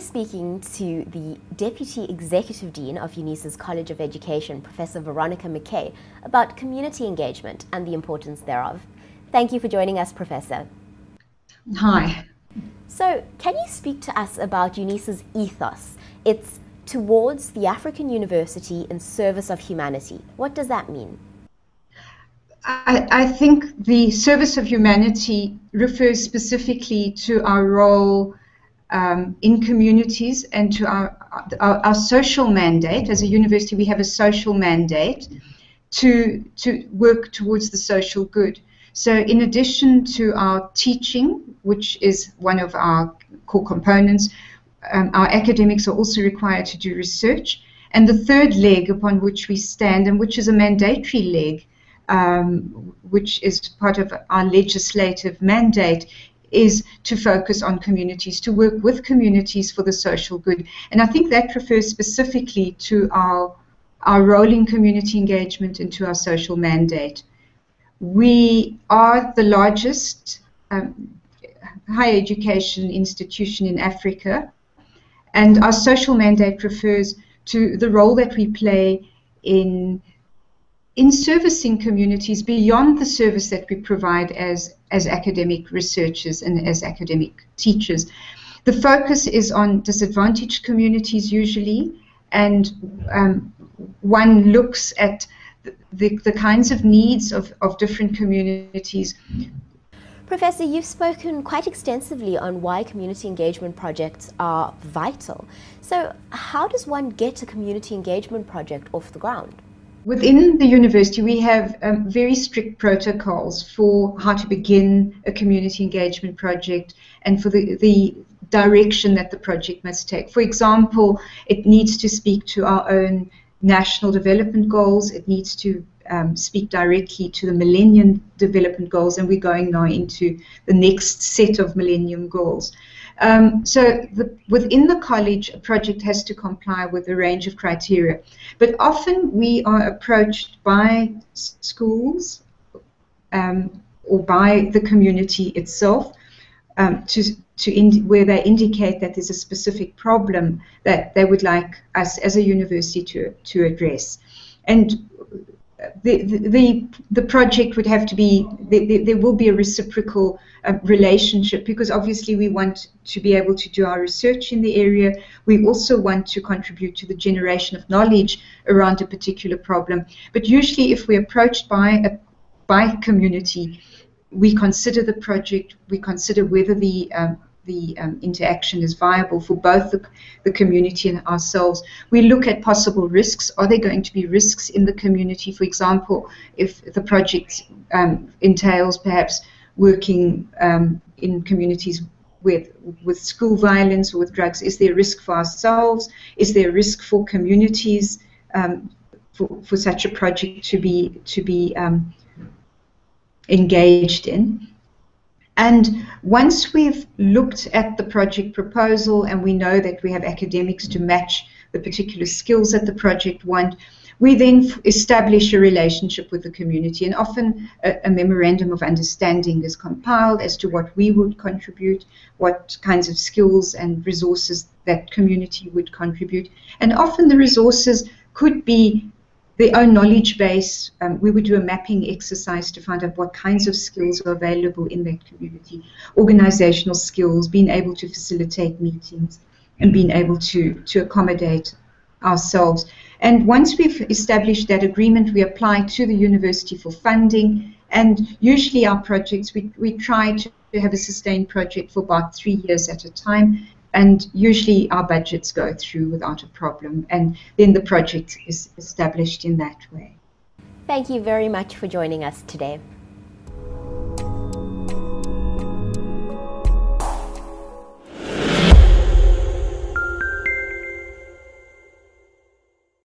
We're speaking to the Deputy Executive Dean of Unisa's College of Education, Professor Veronica McKay, about community engagement and the importance thereof. Thank you for joining us, Professor. Hi. So, can you speak to us about Unisa's ethos? It's towards the African University in service of humanity. What does that mean? I think the service of humanity refers specifically to our role in communities and to our social mandate. As a university, we have a social mandate to work towards the social good. So in addition to our teaching, which is one of our core components, our academics are also required to do research. And the third leg upon which we stand, and which is a mandatory leg, which is part of our legislative mandate, is to focus on communities, to work with communities for the social good. And I think that refers specifically to our role in community engagement and to our social mandate. We are the largest higher education institution in Africa, and our social mandate refers to the role that we play in servicing communities beyond the service that we provide as academic researchers and as academic teachers. The focus is on disadvantaged communities usually, and one looks at the kinds of needs of different communities. Professor, you've spoken quite extensively on why community engagement projects are vital. So how does one get a community engagement project off the ground? Within the university, we have very strict protocols for how to begin a community engagement project and for the direction that the project must take. For example, it needs to speak to our own national development goals. It needs to speak directly to the Millennium Development Goals, and we're going now into the next set of Millennium Goals. So within the college, a project has to comply with a range of criteria. But often we are approached by schools or by the community itself where they indicate that there's a specific problem that they would like us as a university to address. And the project would have to be, there will be a reciprocal relationship, because obviously we want to be able to do our research in the area. We also want to contribute to the generation of knowledge around a particular problem. But usually if we're approached by community, we consider the project, we consider whether the interaction is viable for both the community and ourselves. We look at possible risks. Are there going to be risks in the community? For example, if the project entails perhaps working in communities with school violence or with drugs, is there a risk for ourselves? Is there a risk for communities for such a project to be engaged in? And once we've looked at the project proposal and we know that we have academics to match the particular skills that the project want, we then establish a relationship with the community, and often a memorandum of understanding is compiled as to what we would contribute, what kinds of skills and resources that community would contribute. And often the resources could be their own knowledge base. We would do a mapping exercise to find out what kinds of skills are available in that community, organizational skills, being able to facilitate meetings, and being able to accommodate ourselves. And once we've established that agreement, we apply to the university for funding. And usually our projects, we try to have a sustained project for about 3 years at a time. And usually our budgets go through without a problem, and then the project is established in that way. Thank you very much for joining us today.